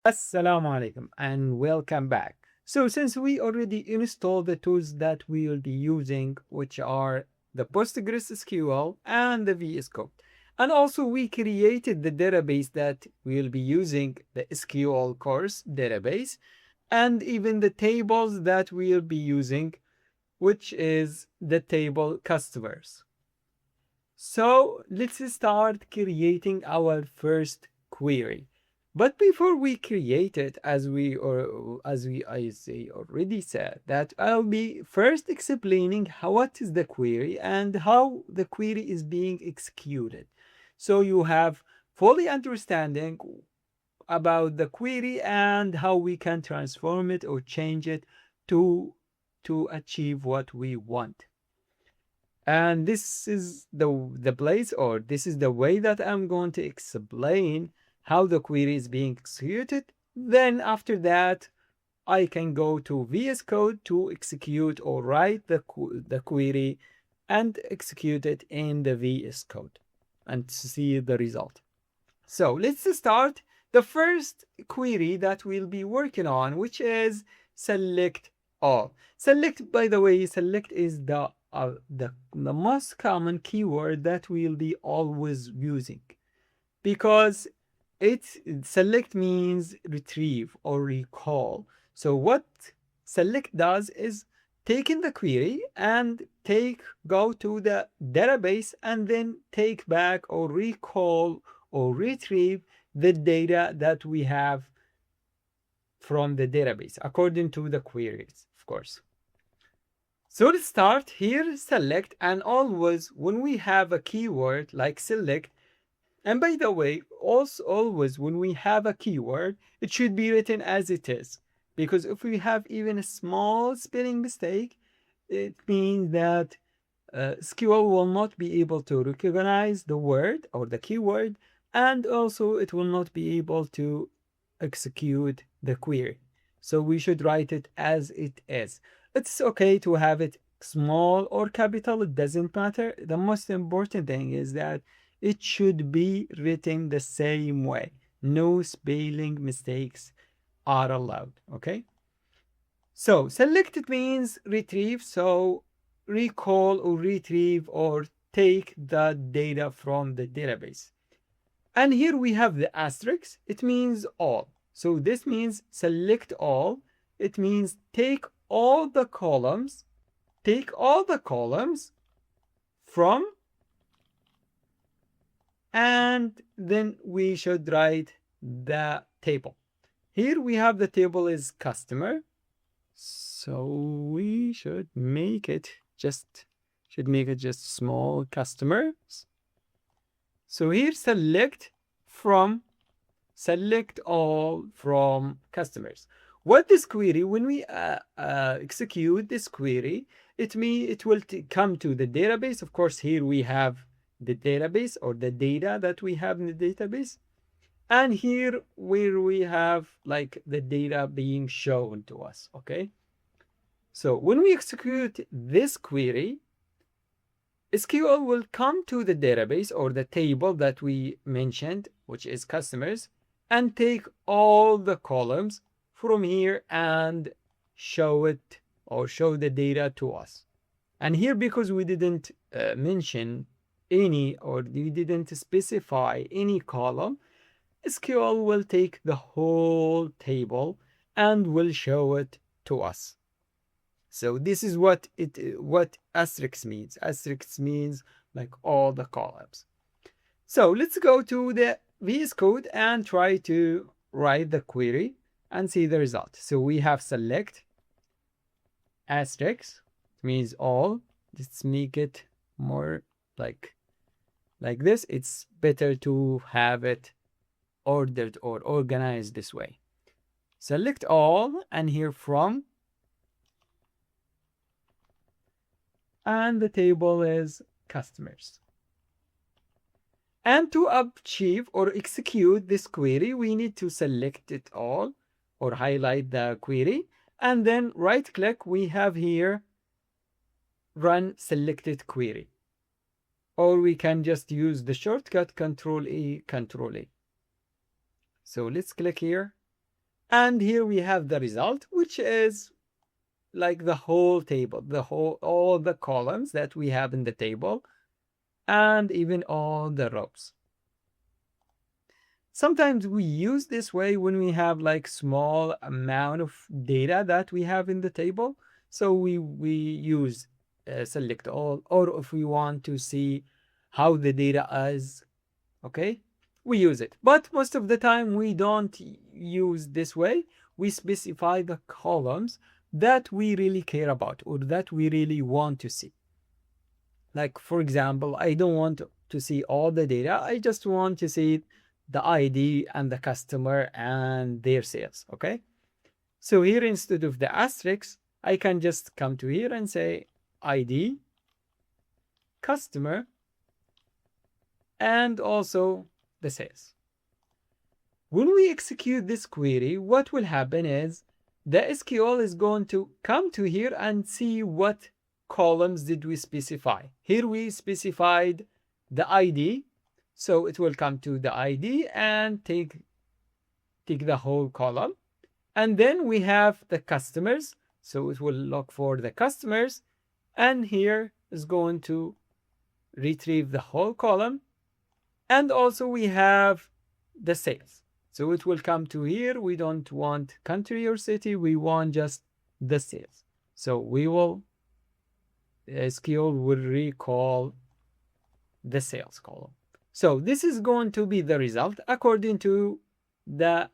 Assalamu alaikum and welcome back. So since we already installed the tools that we will be using, which are the PostgreSQL and the VS Code, and also we created the database that we'll be using, the SQL Course database, and even the tables that we'll be using, which is the table customers. So let's start creating our first query. But before we create it, as we I say already said, that I'll be first explaining what is the query and how the query is being executed. So you have fully understanding about the query and how we can transform it or change it to to achieve what we want. And this is the place, or this is the way that I'm going to explain how the query is being executed. Then after that, I can go to VS Code to execute or write the query and execute it in the VS Code and see the result. So let's start the first query that we'll be working on, which is select all. Select, by the way, select is the most common keyword that we'll be always using, because it select means retrieve or recall. So what select does is take in the query and go to the database and then take back or recall or retrieve the data that we have from the database according to the queries, of course. So let's start here, select, and always when we have a keyword like select, and by the way, also always when we have a keyword, it should be written as it is. Because if we have even a small spelling mistake, it means that SQL will not be able to recognize the word or the keyword, and also it will not be able to execute the query. So we should write it as it is. It's okay to have it small or capital, it doesn't matter. The most important thing is that it should be written the same way. No spelling mistakes are allowed. Okay. So selected means retrieve. So recall or retrieve or take the data from the database. And here we have the asterisk. It means all. So this means select all. It means take all the columns. Take all the columns from, and then we should write the table. Here we have the table is customer. So we should make it just small customers. So here select all from customers. What this query, when we execute this query, it will come to the database. Of course, here we have the database or the data that we have in the database. And here where we have like the data being shown to us, okay? So when we execute this query, SQL will come to the database or the table that we mentioned, which is customers, and take all the columns from here and show it or show the data to us. And here, because we didn't mention any or we didn't specify any column, SQL will take the whole table and will show it to us. So this is what asterisk means. Asterisk means like all the columns. So let's go to the VS Code and try to write the query and see the result. So we have select asterisk, means all. Let's make it more like this. It's better to have it ordered or organized this way. Select all, and here from, and the table is customers. And to achieve or execute this query, we need to select it all or highlight the query, and then right click. We have here run selected query, or we can just use the shortcut Control E, Control A. So let's click here And here we have the result, which is like the whole table, all the columns that we have in the table, and even all the rows. Sometimes we use this way when we have like small amount of data that we have in the table. So we use select all, or if we want to see how the data is, okay, we use it. But most of the time we don't use this way. We specify the columns that we really care about or that we really want to see. Like, for example, I don't want to see all the data. I just want to see the ID and the customer and their sales, okay? So here, instead of the asterisk, I can just come to here and say ID, customer, and also the sales. When we execute this query, what will happen is the SQL is going to come to here and see what columns did we specify. Here we specified the ID, so it will come to the ID and take the whole column. And then we have the customers, so it will look for the customers, and here is going to retrieve the whole column. And also we have the sales, so it will come to here. We don't want country or city, we want just the sales. So we will SQL will recall the sales column. So this is going to be the result according to the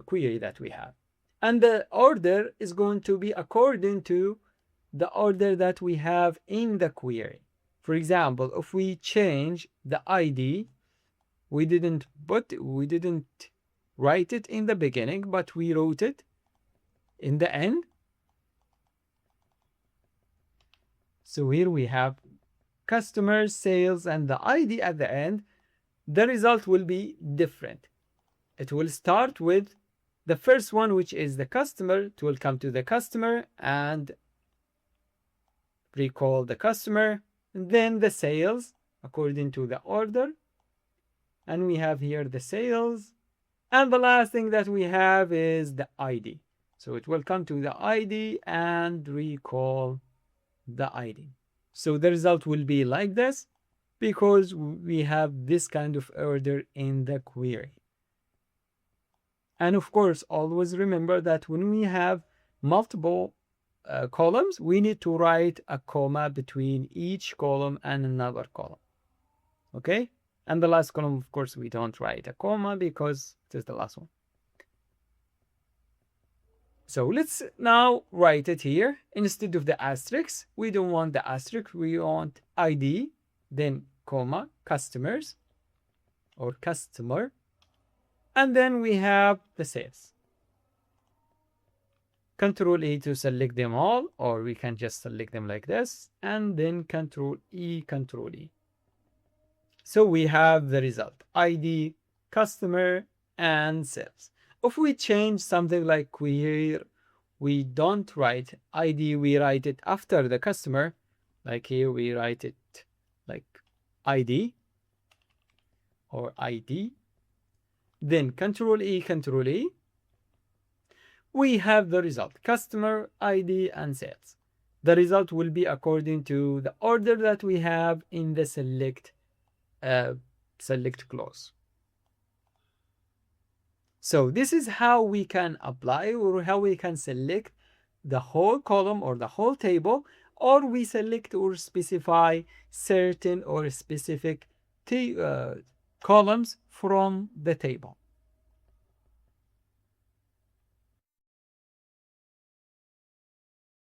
query that we have. And the order is going to be according to the order that we have in the query. For example, if we change the ID, we didn't write it in the beginning, but we wrote it in the end. So here we have customers, sales, and the ID at the end. The result will be different. It will start with the first one, which is the customer. It will come to the customer and recall the customer. And then the sales according to the order. And we have here the sales. And the last thing that we have is the ID. So it will come to the ID and recall the ID. So the result will be like this because we have this kind of order in the query. And of course, always remember that when we have multiple columns, we need to write a comma between each column and another column. Okay? And the last column, of course, we don't write a comma because it is the last one. So let's now write it here. Instead of the asterisk, we don't want the asterisk. We want ID, then comma, customers or customer. And then we have the sales. Control E to select them all, or we can just select them like this, and then Control E, Control E. So we have the result, ID, customer, and sales. If we change something like query, we don't write ID, we write it after the customer. Like here, we write it like ID or ID. Then Control E, Control E. We have the result, customer, ID, and sales. The result will be according to the order that we have in the select clause. So this is how we can apply or how we can select the whole column or the whole table, or we select or specify certain or specific columns from the table.